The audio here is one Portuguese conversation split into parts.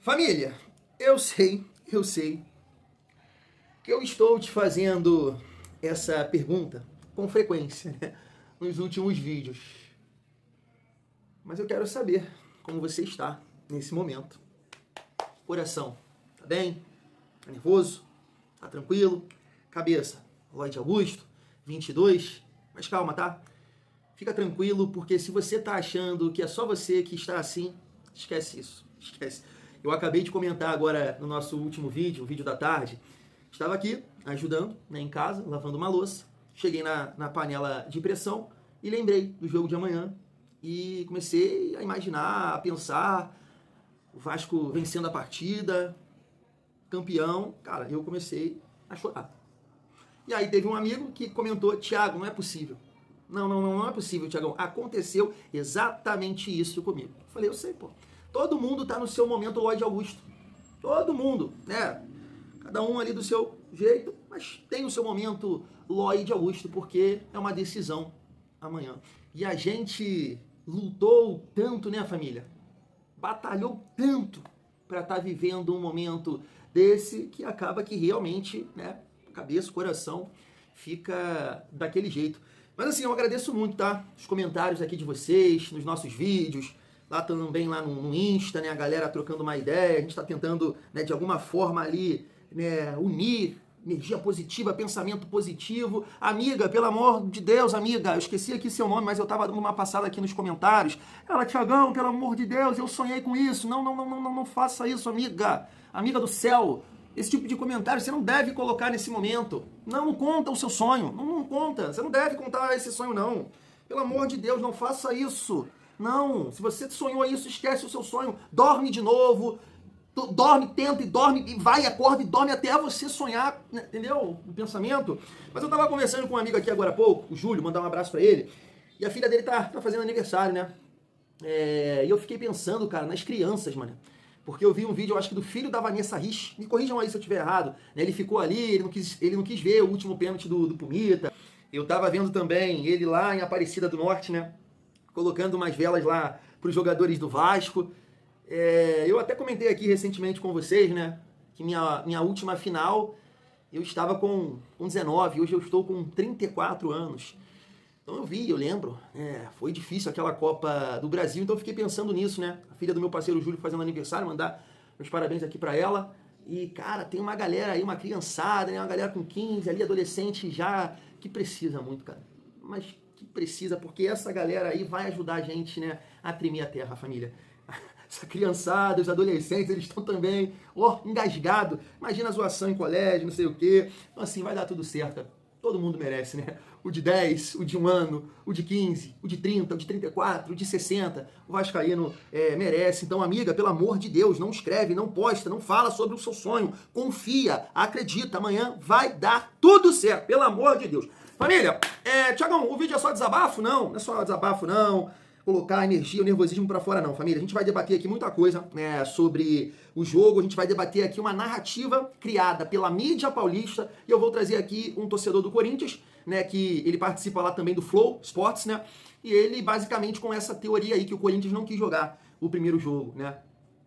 Família, eu sei que eu estou te fazendo essa pergunta com frequência, né, nos últimos vídeos. Mas eu quero saber como você está nesse momento. Coração, tá bem? Tá nervoso? Tá tranquilo? Cabeça, Lloyd Augusto, 22. Mas calma, tá? Fica tranquilo, porque se você tá achando que é só você que está assim, esquece isso, esquece. Eu acabei de comentar agora no nosso último vídeo, o vídeo da tarde. Estava aqui ajudando, né, em casa, lavando uma louça. Cheguei na panela de pressão e lembrei do jogo de amanhã. E comecei a imaginar, a pensar, o Vasco vencendo a partida, campeão. Cara, eu comecei a chorar. E aí teve um amigo que comentou: Thiago, não é possível. Não é possível, Thiagão. Aconteceu exatamente isso comigo. Eu falei, eu sei, pô. Todo mundo tá no seu momento Lloyd Augusto. Todo mundo, né? Cada um ali do seu jeito, mas tem o seu momento Lloyd Augusto, porque é uma decisão amanhã. E a gente lutou tanto, né, família? Batalhou tanto para estar vivendo um momento desse que acaba que realmente, né, cabeça, coração, fica daquele jeito. Mas assim, eu agradeço muito, tá? Os comentários aqui de vocês, nos nossos vídeos, lá também lá no Insta, né? A galera trocando uma ideia, a gente tá tentando, né, de alguma forma ali, né, unir energia positiva, pensamento positivo. Amiga, pelo amor de Deus, amiga, eu esqueci aqui seu nome, mas eu tava dando uma passada aqui nos comentários. Ela, Thiagão, pelo amor de Deus, eu sonhei com isso. Não faça isso, amiga. Amiga do céu. Esse tipo de comentário você não deve colocar nesse momento. Não conta o seu sonho. Não conta. Você não deve contar esse sonho, não. Pelo amor de Deus, não faça isso. Não. Se você sonhou isso, esquece o seu sonho. Dorme de novo. Dorme, tenta e dorme, e vai, acorda e dorme até você sonhar, entendeu? O pensamento. Mas eu tava conversando com um amigo aqui agora há pouco, o Júlio, mandar um abraço pra ele. E a filha dele tá fazendo aniversário, né? E eu fiquei pensando, cara, nas crianças, mano. Porque eu vi um vídeo, eu acho que do filho da Vanessa Rich, me corrijam aí se eu estiver errado, né? Ele ficou ali, ele não quis ver o último pênalti do Pumita. Eu tava vendo também ele lá em Aparecida do Norte, né? Colocando umas velas lá pros jogadores do Vasco. Eu até comentei aqui recentemente com vocês, né? Que minha última final eu estava com 19, hoje eu estou com 34 anos. Então eu lembro, foi difícil aquela Copa do Brasil, então eu fiquei pensando nisso, né? A filha do meu parceiro Júlio fazendo aniversário, mandar meus parabéns aqui pra ela. E, cara, tem uma galera aí, uma criançada, né? Uma galera com 15 ali, adolescente já, que precisa muito, cara. Mas que precisa, porque essa galera aí vai ajudar a gente, né? A tremer a terra, família. Essa criançada, os adolescentes, eles estão também, engasgados. Imagina a zoação em colégio, não sei o quê. Então, assim, vai dar tudo certo, cara. Todo mundo merece, né? O de 10, o de 1 ano, o de 15, o de 30, o de 34, o de 60. O vascaíno merece. Então, amiga, pelo amor de Deus, não escreve, não posta, não fala sobre o seu sonho. Confia, acredita, amanhã vai dar tudo certo, pelo amor de Deus. Família, Thiagão, o vídeo é só desabafo? Não é só desabafo, não. Colocar a energia, o nervosismo pra fora, não, família. A gente vai debater aqui muita coisa, né, sobre o jogo, a gente vai debater aqui uma narrativa criada pela mídia paulista, e eu vou trazer aqui um torcedor do Corinthians, né, que ele participa lá também do Flow Sports, né, e ele basicamente com essa teoria aí que o Corinthians não quis jogar o primeiro jogo, né.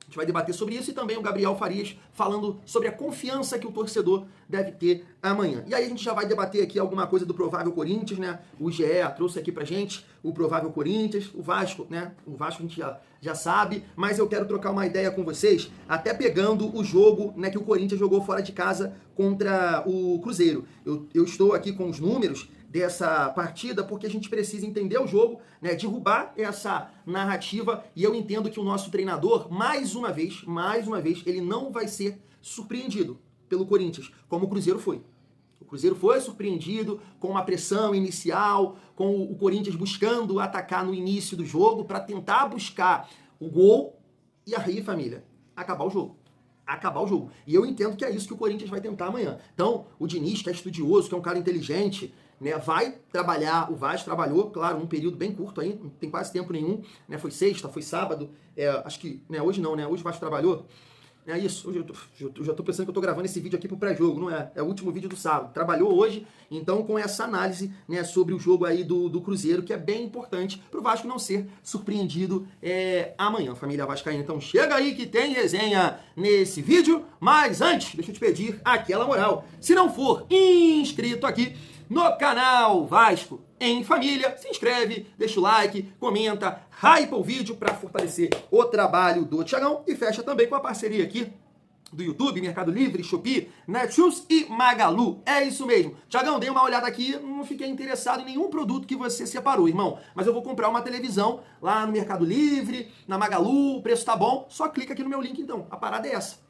A gente vai debater sobre isso e também o Gabriel Farias falando sobre a confiança que o torcedor deve ter amanhã. E aí a gente já vai debater aqui alguma coisa do provável Corinthians, né? O GE trouxe aqui pra gente o provável Corinthians, o Vasco, né? O Vasco a gente já sabe, mas eu quero trocar uma ideia com vocês, até pegando o jogo, né, que o Corinthians jogou fora de casa contra o Cruzeiro. Eu estou aqui com os números dessa partida, porque a gente precisa entender o jogo, né, derrubar essa narrativa, e eu entendo que o nosso treinador, mais uma vez, ele não vai ser surpreendido pelo Corinthians, como o Cruzeiro foi. O Cruzeiro foi surpreendido com uma pressão inicial, com o Corinthians buscando atacar no início do jogo para tentar buscar o gol, e aí, família, acabar o jogo. E eu entendo que é isso que o Corinthians vai tentar amanhã. Então, o Diniz, que é estudioso, que é um cara inteligente, né, vai trabalhar, o Vasco trabalhou, claro, num período bem curto aí, não tem quase tempo nenhum, né, foi sexta, foi sábado, acho que, né, hoje não, né, hoje o Vasco trabalhou, É isso, hoje eu já tô pensando que eu tô gravando esse vídeo aqui pro pré-jogo, não é? É o último vídeo do sábado. Trabalhou hoje, então com essa análise, né, sobre o jogo aí do Cruzeiro, que é bem importante pro Vasco não ser surpreendido amanhã, família vascaína. Então chega aí que tem resenha nesse vídeo, mas antes, deixa eu te pedir aquela moral. Se não for inscrito aqui no canal Vasco em Família, se inscreve, deixa o like, comenta, hypa o vídeo para fortalecer o trabalho do Thiagão e fecha também com a parceria aqui do YouTube, Mercado Livre, Shopee, Netshoes e Magalu. É isso mesmo. Thiagão, dei uma olhada aqui, não fiquei interessado em nenhum produto que você separou, irmão. Mas eu vou comprar uma televisão lá no Mercado Livre, na Magalu, o preço tá bom, só clica aqui no meu link então. A parada é essa.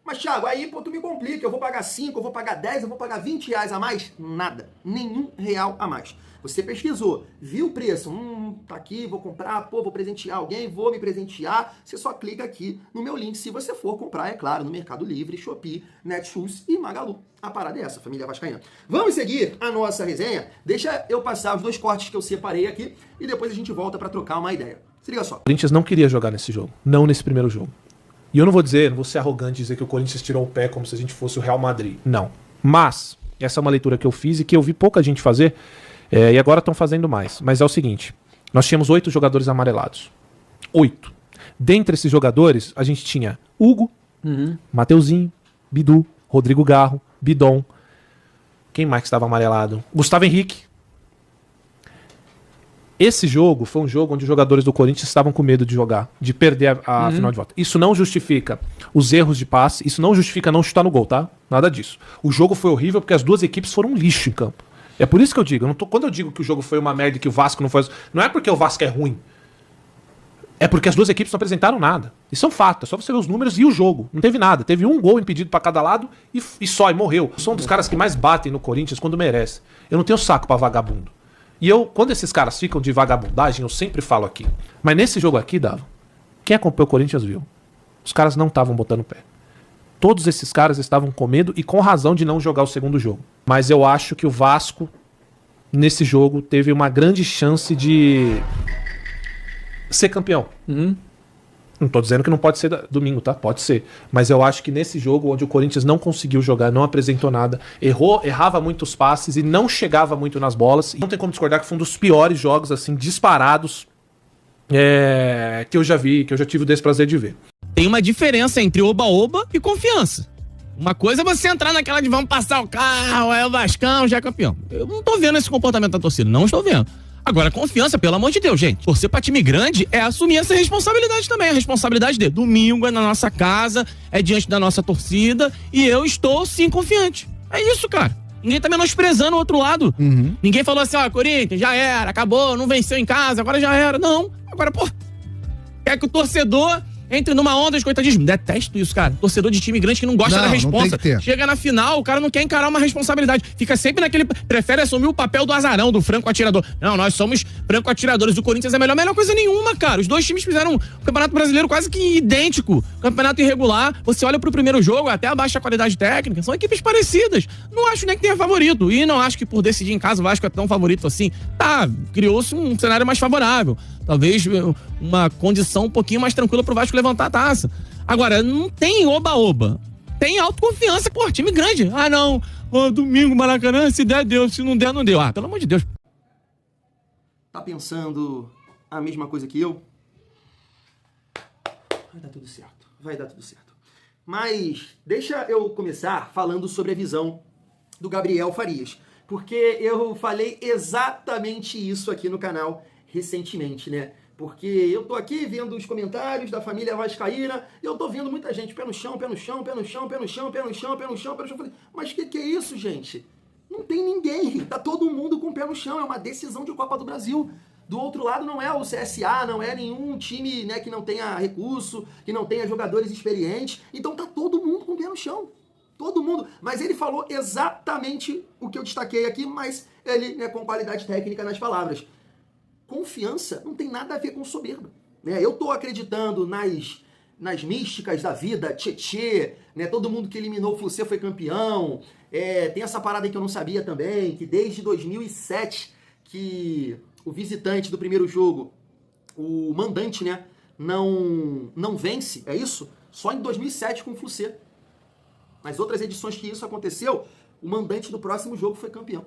Mas, Thiago, aí, pô, tu me complica, eu vou pagar 5, eu vou pagar 10, eu vou pagar 20 reais a mais? Nada. Nenhum real a mais. Você pesquisou, viu o preço, tá aqui, vou comprar, pô, vou presentear alguém, vou me presentear. Você só clica aqui no meu link, se você for comprar, é claro, no Mercado Livre, Shopee, Netshoes e Magalu. A parada é essa, família vascaína. Vamos seguir a nossa resenha? Deixa eu passar os 2 cortes que eu separei aqui e depois a gente volta pra trocar uma ideia. Se liga só. O Corinthians não queria jogar nesse jogo, não nesse primeiro jogo. E eu não vou ser arrogante e dizer que o Corinthians tirou o pé como se a gente fosse o Real Madrid. Não. Mas, essa é uma leitura que eu fiz e que eu vi pouca gente fazer, e agora estão fazendo mais. Mas é o seguinte, nós tínhamos 8 jogadores amarelados. 8. Dentre esses jogadores, a gente tinha Hugo, Mateuzinho, Bidu, Rodrigo Garro, Bidon. Quem mais que estava amarelado? Gustavo Henrique. Esse jogo foi um jogo onde os jogadores do Corinthians estavam com medo de jogar, de perder a final de volta. Isso não justifica os erros de passe, isso não justifica não chutar no gol, tá? Nada disso. O jogo foi horrível porque as duas equipes foram um lixo em campo. É por isso que eu digo, quando eu digo que o jogo foi uma merda e que o Vasco não foi... Não é porque o Vasco é ruim. É porque as duas equipes não apresentaram nada. Isso é um fato, é só você ver os números e o jogo. Não teve nada. Teve um gol impedido pra cada lado e morreu. Eu sou um dos caras que mais batem no Corinthians quando merece. Eu não tenho saco pra vagabundo. E quando esses caras ficam de vagabundagem, eu sempre falo aqui. Mas nesse jogo aqui, Dava, quem acompanhou o Corinthians viu. Os caras não estavam botando pé. Todos esses caras estavam com medo e com razão de não jogar o segundo jogo. Mas eu acho que o Vasco, nesse jogo, teve uma grande chance de ser campeão. Não tô dizendo que não pode ser domingo, tá? Pode ser. Mas eu acho que nesse jogo, onde o Corinthians não conseguiu jogar, não apresentou nada, errava muitos passes e não chegava muito nas bolas. E não tem como discordar que foi um dos piores jogos, assim, disparados que eu já vi, que eu já tive o desprazer de ver. Tem uma diferença entre oba-oba e confiança. Uma coisa é você entrar naquela de vamos passar o carro, é o Vascão, já é campeão. Eu não tô vendo esse comportamento da torcida, não estou vendo. Agora, confiança, pelo amor de Deus, gente. Torcer pra time grande é assumir essa responsabilidade também. A responsabilidade de domingo é na nossa casa, é diante da nossa torcida, e eu estou, sim, confiante. É isso, cara. Ninguém tá menosprezando o outro lado. Ninguém falou assim, ó, Corinthians, já era, acabou, não venceu em casa, agora já era. Não. Agora, pô, quer que o torcedor entre numa onda de coitadismo. Detesto isso, cara. Torcedor de time grande que não gosta da responsa. Chega na final, o cara não quer encarar uma responsabilidade. Fica sempre naquele... Prefere assumir o papel do azarão, do franco atirador. Não, nós somos franco atiradores. O Corinthians é melhor coisa nenhuma, cara. Os dois times fizeram um campeonato brasileiro quase que idêntico. Campeonato irregular. Você olha pro primeiro jogo, até abaixo a qualidade técnica. São equipes parecidas. Não acho nem que tenha favorito. E não acho que por decidir em casa o Vasco é tão favorito assim. Tá, criou-se um cenário mais favorável. Talvez uma condição um pouquinho mais tranquila pro Vasco levantar a taça. Agora, não tem oba-oba. Tem autoconfiança. Pô, time grande. Ah, não. Domingo, Maracanã, se der, deu. Se não der, não deu. Ah, pelo amor de Deus. Tá pensando a mesma coisa que eu? Vai dar tudo certo. Vai dar tudo certo. Mas deixa eu começar falando sobre a visão do Gabriel Farias. Porque eu falei exatamente isso aqui no canal recentemente, né? Porque eu tô aqui vendo os comentários da família vascaína e eu tô vendo muita gente pé no chão, pé no chão, pé no chão, pé no chão, pé no chão, pé no chão, pé no chão. Falei, mas que é isso, gente? Não tem ninguém. Tá todo mundo com o pé no chão. É uma decisão de Copa do Brasil. Do outro lado não é o CSA, não é nenhum time, né, que não tenha recurso, que não tenha jogadores experientes. Então tá todo mundo com o pé no chão. Todo mundo. Mas ele falou exatamente o que eu destaquei aqui, mas ele, né, com qualidade técnica nas palavras. Confiança não tem nada a ver com soberba. Né? Eu tô acreditando nas místicas da vida, Tietê, né? Todo mundo que eliminou o Fluminense foi campeão. Tem essa parada aí que eu não sabia também, que desde 2007 que o visitante do primeiro jogo, o mandante, né, não vence, é isso? Só em 2007 com o Flucê. Nas outras edições que isso aconteceu, o mandante do próximo jogo foi campeão.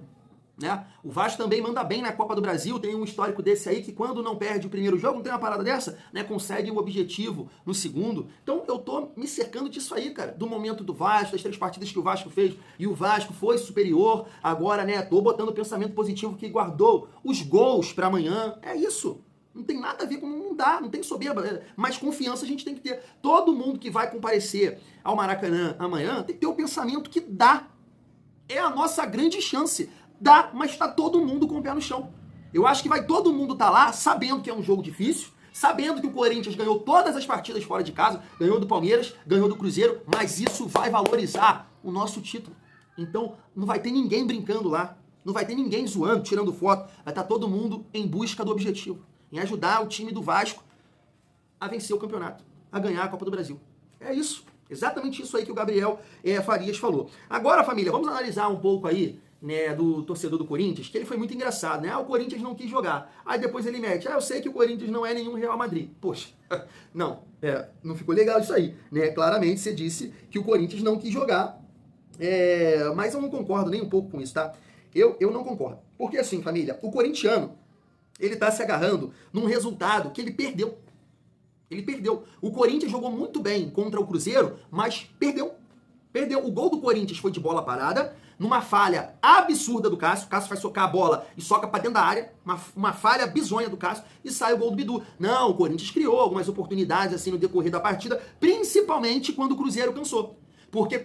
Né? O Vasco também manda bem na Copa do Brasil, tem um histórico desse aí que quando não perde o primeiro jogo, não tem uma parada dessa, né? Consegue o objetivo no segundo. Então eu tô me cercando disso aí, cara, do momento do Vasco, das 3 partidas que o Vasco fez e o Vasco foi superior. Agora, né, tô botando o pensamento positivo que guardou os gols pra amanhã. É isso. Não tem nada a ver com... Não dá, não tem soberba. Mas confiança a gente tem que ter. Todo mundo que vai comparecer ao Maracanã amanhã tem que ter o pensamento que dá. É a nossa grande chance. Dá, mas tá todo mundo com o pé no chão. Eu acho que vai todo mundo tá lá sabendo que é um jogo difícil, sabendo que o Corinthians ganhou todas as partidas fora de casa, ganhou do Palmeiras, ganhou do Cruzeiro, mas isso vai valorizar o nosso título. Então, não vai ter ninguém brincando lá, não vai ter ninguém zoando, tirando foto, vai estar todo mundo em busca do objetivo, em ajudar o time do Vasco a vencer o campeonato, a ganhar a Copa do Brasil. É isso, exatamente isso aí que o Gabriel Farias falou. Agora, família, vamos analisar um pouco aí, né, do torcedor do Corinthians, que ele foi muito engraçado, né? O Corinthians não quis jogar. Aí depois ele mete, eu sei que o Corinthians não é nenhum Real Madrid. Poxa, não ficou legal isso aí, né? Claramente você disse que o Corinthians não quis jogar, mas eu não concordo nem um pouco com isso, tá? Eu não concordo. Porque assim, família, o corintiano, ele tá se agarrando num resultado que ele perdeu. Ele perdeu. O Corinthians jogou muito bem contra o Cruzeiro, mas perdeu. Perdeu. O gol do Corinthians foi de bola parada, numa falha absurda do Cássio. O Cássio vai socar a bola e soca pra dentro da área. Uma falha bizonha do Cássio e sai o gol do Bidu. Não, o Corinthians criou algumas oportunidades assim no decorrer da partida, principalmente quando o Cruzeiro cansou. Porque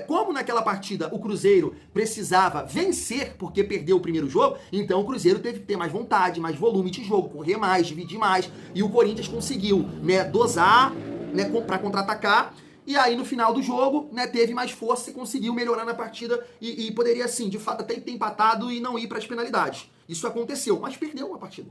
como naquela partida o Cruzeiro precisava vencer porque perdeu o primeiro jogo, então o Cruzeiro teve que ter mais vontade, mais volume de jogo, correr mais, dividir mais. E o Corinthians conseguiu, né, dosar, né, para contra-atacar. E aí no final do jogo, né, teve mais força e conseguiu melhorar na partida e poderia, assim, de fato, até ter empatado e não ir para as penalidades. Isso aconteceu, mas perdeu a partida.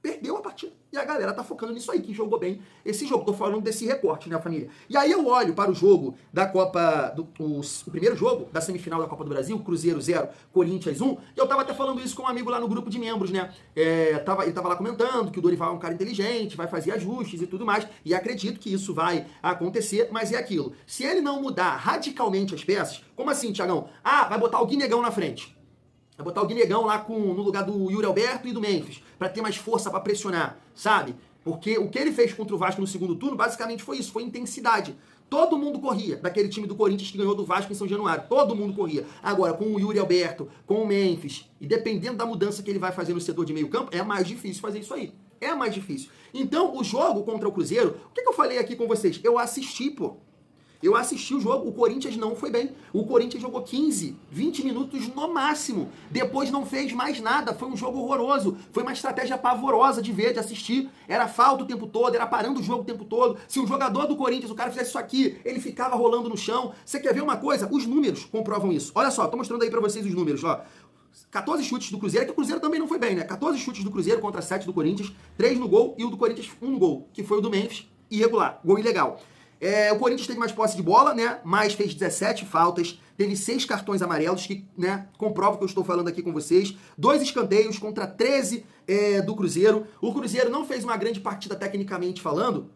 Perdeu a partida. E a galera tá focando nisso aí, que jogou bem esse jogo. Tô falando desse recorte, né, família? E aí eu olho para o jogo da Copa, o primeiro jogo da semifinal da Copa do Brasil, Cruzeiro 0, Corinthians 1, e eu tava até falando isso com um amigo lá no grupo de membros, né? Ele tava lá comentando que o Dorival é um cara inteligente, vai fazer ajustes e tudo mais, e acredito que isso vai acontecer, mas é aquilo. Se ele não mudar radicalmente as peças, como assim, Thiagão? Vai botar o Guinegão na frente. Vai botar o Guinegão lá no lugar do Yuri Alberto e do Memphis, pra ter mais força pra pressionar, sabe? Porque o que ele fez contra o Vasco no segundo turno, basicamente foi isso, foi intensidade. Todo mundo corria, daquele time do Corinthians que ganhou do Vasco em São Januário. Todo mundo corria. Agora, com o Yuri Alberto, com o Memphis, e dependendo da mudança que ele vai fazer no setor de meio campo, é mais difícil fazer isso aí. É mais difícil. Então, o jogo contra o Cruzeiro, o que eu falei aqui com vocês? Eu assisti, pô. Eu assisti o jogo, o Corinthians não foi bem. O Corinthians jogou 15, 20 minutos no máximo. Depois não fez mais nada. Foi um jogo horroroso. Foi uma estratégia pavorosa de ver, de assistir. Era falta o tempo todo, era parando o jogo o tempo todo. Se um jogador do Corinthians, o cara fizesse isso aqui, ele ficava rolando no chão. Você quer ver uma coisa? Os números comprovam isso. Olha só, tô mostrando aí pra vocês os números, ó. 14 chutes do Cruzeiro, que o Cruzeiro também não foi bem, né? 14 chutes do Cruzeiro contra 7 do Corinthians, 3 no gol e o do Corinthians 1 no gol, que foi o do Memphis, irregular, gol ilegal. O Corinthians teve mais posse de bola, né? Mas fez 17 faltas, teve 6 cartões amarelos, que, né, comprovam o que eu estou falando aqui com vocês. 2 escanteios contra 13 do Cruzeiro. O Cruzeiro não fez uma grande partida tecnicamente falando,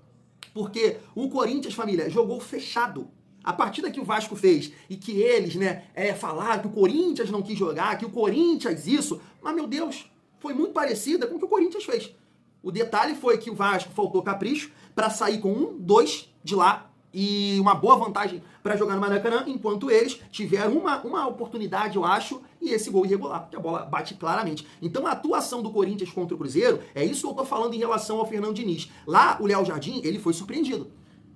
porque o Corinthians, família, jogou fechado. A partida que o Vasco fez e que eles, né, falaram que o Corinthians não quis jogar, que o Corinthians isso, mas, meu Deus, foi muito parecida com o que o Corinthians fez. O detalhe foi que o Vasco faltou capricho para sair com 1-2 de lá e uma boa vantagem para jogar no Maracanã, enquanto eles tiveram uma oportunidade, eu acho, e esse gol irregular, que a bola bate claramente. Então a atuação do Corinthians contra o Cruzeiro, é isso que eu tô falando em relação ao Fernando Diniz. Lá, o Léo Jardim, ele foi surpreendido.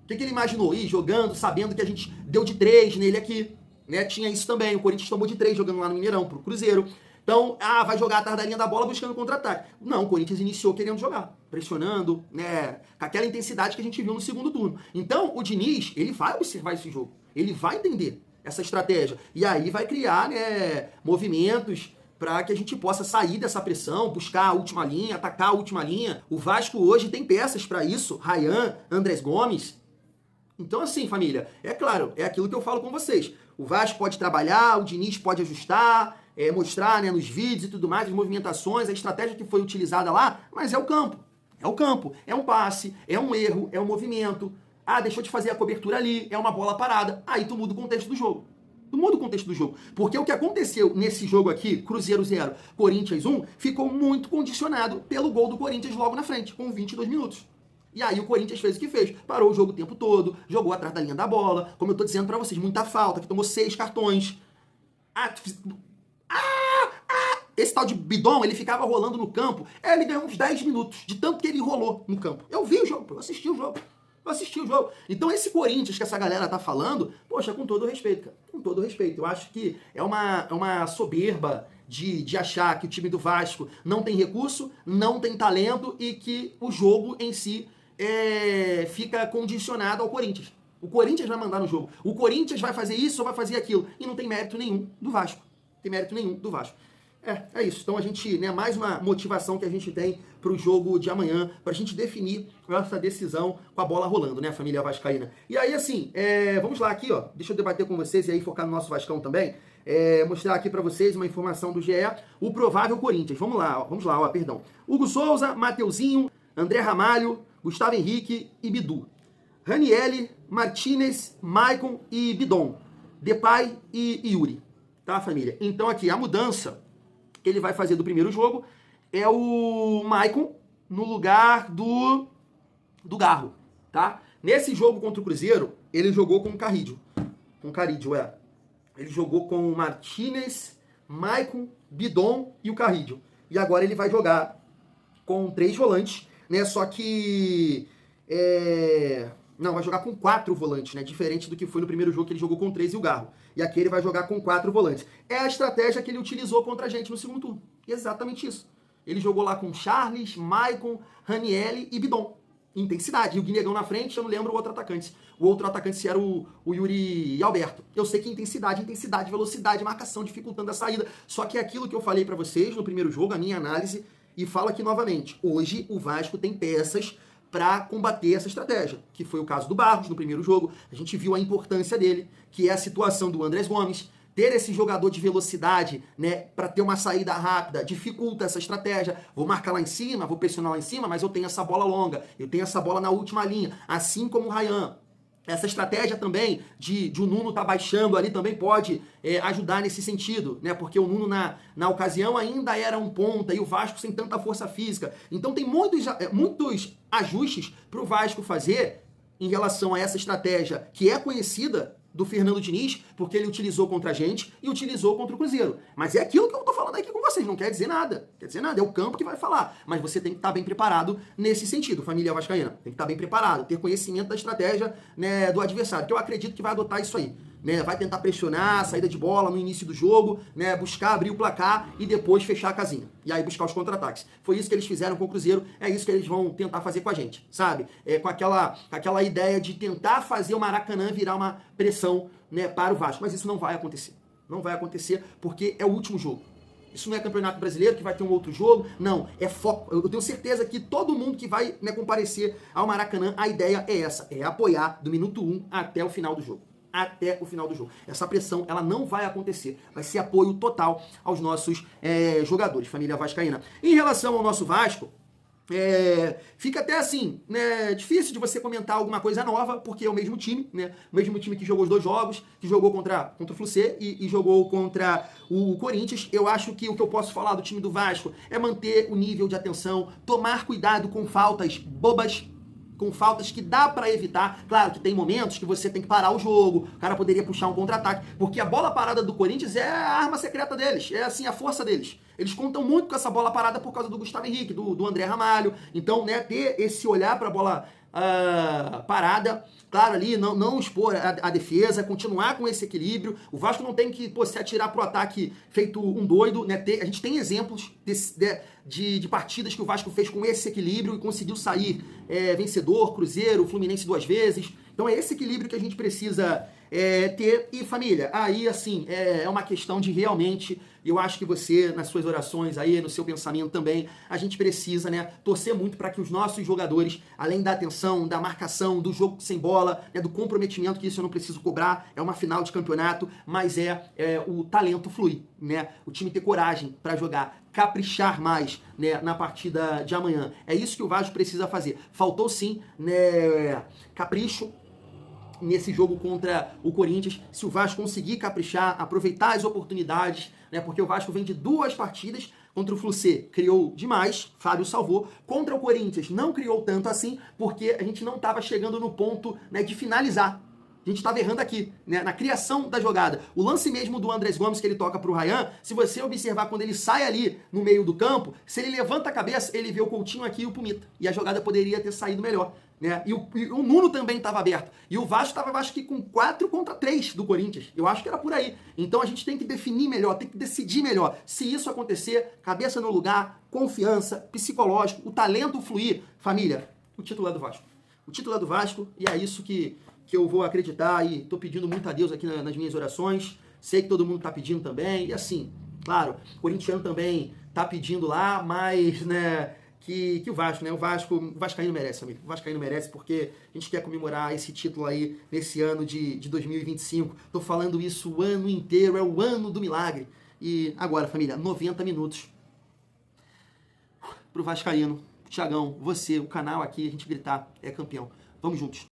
O que ele imaginou? Jogando, sabendo que a gente deu de 3 nele aqui, né? Tinha isso também, o Corinthians tomou de 3 jogando lá no Mineirão pro Cruzeiro. Então, vai jogar atrás da linha da bola buscando contra-ataque. Não, o Corinthians iniciou querendo jogar, pressionando, né, com aquela intensidade que a gente viu no segundo turno. Então, o Diniz, ele vai observar esse jogo, ele vai entender essa estratégia. E aí vai criar, né, movimentos para que a gente possa sair dessa pressão, buscar a última linha, atacar a última linha. O Vasco hoje tem peças para isso, Ryan, Andrés Gomes. Então, assim, família, é claro, é aquilo que eu falo com vocês. O Vasco pode trabalhar, o Diniz pode ajustar, mostrar, né, nos vídeos e tudo mais, as movimentações, a estratégia que foi utilizada lá, mas é o campo. É o campo. É um passe, é um erro, é um movimento. Ah, deixou de fazer a cobertura ali, é uma bola parada. Aí tu muda o contexto do jogo. Tu muda o contexto do jogo. Porque o que aconteceu nesse jogo aqui, Cruzeiro 0, Corinthians 1, ficou muito condicionado pelo gol do Corinthians logo na frente, com 22 minutos. E aí o Corinthians fez o que fez. Parou o jogo o tempo todo, jogou atrás da linha da bola. Como eu tô dizendo pra vocês, muita falta, que tomou 6 cartões. Esse tal de Bidon, ele ficava rolando no campo. Ele ganhou uns 10 minutos, de tanto que ele rolou no campo. Eu vi o jogo, eu assisti o jogo. Então esse Corinthians que essa galera tá falando, poxa, com todo respeito, cara. Com todo respeito. Eu acho que é uma soberba de achar que o time do Vasco não tem recurso, não tem talento e que o jogo em si fica condicionado ao Corinthians. O Corinthians vai mandar no jogo. O Corinthians vai fazer isso ou vai fazer aquilo. E não tem mérito nenhum do Vasco. É isso. Então a gente, mais uma motivação que a gente tem pro jogo de amanhã, pra gente definir essa decisão com a bola rolando, né, família vascaína. E aí, assim, vamos lá aqui, ó, deixa eu debater com vocês e aí focar no nosso Vascão também, mostrar aqui pra vocês uma informação do GE, o provável Corinthians. Vamos lá, perdão. Hugo Souza, Mateuzinho, André Ramalho, Gustavo Henrique e Bidu. Ranieri, Martinez, Maicon e Bidon. Depay e Yuri. Tá, família? Então aqui, a mudança que ele vai fazer do primeiro jogo é o Maicon no lugar do Garro, tá? Nesse jogo contra o Cruzeiro, ele jogou com o Carrídio. Ele jogou com o Martinez, Maicon, Bidon e o Carrídio. E agora ele vai jogar com 3 volantes, né? Só que... Não, vai jogar com 4 volantes, né? Diferente do que foi no primeiro jogo que ele jogou com 3 e o Garro. E aqui ele vai jogar com 4 volantes. É a estratégia que ele utilizou contra a gente no segundo turno. Exatamente isso. Ele jogou lá com Charles, Maicon, Ranieri e Bidon. Intensidade. E o Guinegão na frente, eu não lembro o outro atacante. O outro atacante se era o Yuri Alberto. Eu sei que intensidade, velocidade, marcação, dificultando a saída. Só que é aquilo que eu falei pra vocês no primeiro jogo, a minha análise, e falo aqui novamente. Hoje o Vasco tem peças para combater essa estratégia, que foi o caso do Barros no primeiro jogo. A gente viu a importância dele, que é a situação do Andrés Gomes. Ter esse jogador de velocidade, né, para ter uma saída rápida, dificulta essa estratégia. Vou marcar lá em cima, vou pressionar lá em cima, mas eu tenho essa bola longa, eu tenho essa bola na última linha, assim como o Ryan. Essa estratégia também de o Nuno tá baixando ali também pode ajudar nesse sentido, né? Porque o Nuno na ocasião ainda era um ponta e o Vasco sem tanta força física. Então tem muitos ajustes para o Vasco fazer em relação a essa estratégia que é conhecida do Fernando Diniz, porque ele utilizou contra a gente e utilizou contra o Cruzeiro. Mas é aquilo que eu tô falando aqui com vocês, não quer dizer nada. É o campo que vai falar. Mas você tem que estar bem preparado nesse sentido, família vascaína. Tem que estar bem preparado, ter conhecimento da estratégia, né, do adversário, que eu acredito que vai adotar isso aí. Né, vai tentar pressionar a saída de bola no início do jogo, né, buscar abrir o placar e depois fechar a casinha. E aí buscar os contra-ataques. Foi isso que eles fizeram com o Cruzeiro, é isso que eles vão tentar fazer com a gente, sabe? Com aquela ideia de tentar fazer o Maracanã virar uma pressão, né, para o Vasco. Mas isso não vai acontecer. Não vai acontecer porque é o último jogo. Isso não é Campeonato Brasileiro, que vai ter um outro jogo. Não, é foco. Eu tenho certeza que todo mundo que vai, né, comparecer ao Maracanã, a ideia é essa, é apoiar do minuto 1 até o final do jogo. Até o final do jogo. Essa pressão, ela não vai acontecer. Vai ser apoio total aos nossos jogadores, família vascaína. Em relação ao nosso Vasco, fica até assim, né, difícil de você comentar alguma coisa nova, porque é o mesmo time, né? O mesmo time que jogou os 2 jogos, que jogou contra o Fluminense e jogou contra o Corinthians. Eu acho que o que eu posso falar do time do Vasco é manter o nível de atenção, tomar cuidado com faltas bobas, com faltas que dá pra evitar. Claro que tem momentos que você tem que parar o jogo, o cara poderia puxar um contra-ataque, porque a bola parada do Corinthians é a arma secreta deles, é assim, a força deles. Eles contam muito com essa bola parada por causa do Gustavo Henrique, do André Ramalho. Então, né, ter esse olhar pra bola parada, claro ali, não expor a defesa, continuar com esse equilíbrio. O Vasco não tem que se atirar pro ataque feito um doido, né? A gente tem exemplos de partidas que o Vasco fez com esse equilíbrio e conseguiu sair vencedor, Cruzeiro, Fluminense 2 vezes. Então é esse equilíbrio que a gente precisa ter. E família, aí assim, é uma questão de realmente E eu acho que você, nas suas orações aí, no seu pensamento também, a gente precisa, né, torcer muito para que os nossos jogadores, além da atenção, da marcação, do jogo sem bola, né, do comprometimento, que isso eu não preciso cobrar, é uma final de campeonato, mas o talento fluir, né? O time ter coragem para jogar, caprichar mais, né, na partida de amanhã. É isso que o Vasco precisa fazer. Faltou sim, né, capricho nesse jogo contra o Corinthians. Se o Vasco conseguir caprichar, aproveitar as oportunidades, né, porque o Vasco vem de 2 partidas, contra o Flucê criou demais, Fábio salvou, contra o Corinthians não criou tanto assim, porque a gente não estava chegando no ponto, né, de finalizar. A gente estava errando aqui, né, na criação da jogada. O lance mesmo do Andrés Gomes que ele toca pro Ryan, se você observar quando ele sai ali no meio do campo, se ele levanta a cabeça, ele vê o Coutinho aqui e o Pumita. E a jogada poderia ter saído melhor, né? E o Nuno também estava aberto. E o Vasco estava, acho que, com 4 contra 3 do Corinthians. Eu acho que era por aí. Então a gente tem que definir melhor, tem que decidir melhor. Se isso acontecer, cabeça no lugar, confiança, psicológico, o talento fluir. Família, o título é do Vasco. O título é do Vasco e é isso que eu vou acreditar e tô pedindo muito a Deus aqui nas minhas orações. Sei que todo mundo tá pedindo também. E assim, claro, o corintiano também tá pedindo lá, mas, né, que o Vasco, né, o Vascaíno merece, família. O Vascaíno merece porque a gente quer comemorar esse título aí nesse ano de 2025. Tô falando isso o ano inteiro, é o ano do milagre. E agora, família, 90 minutos pro Vascaíno, Thiagão, você, o canal aqui, a gente gritar, é campeão. Vamos juntos.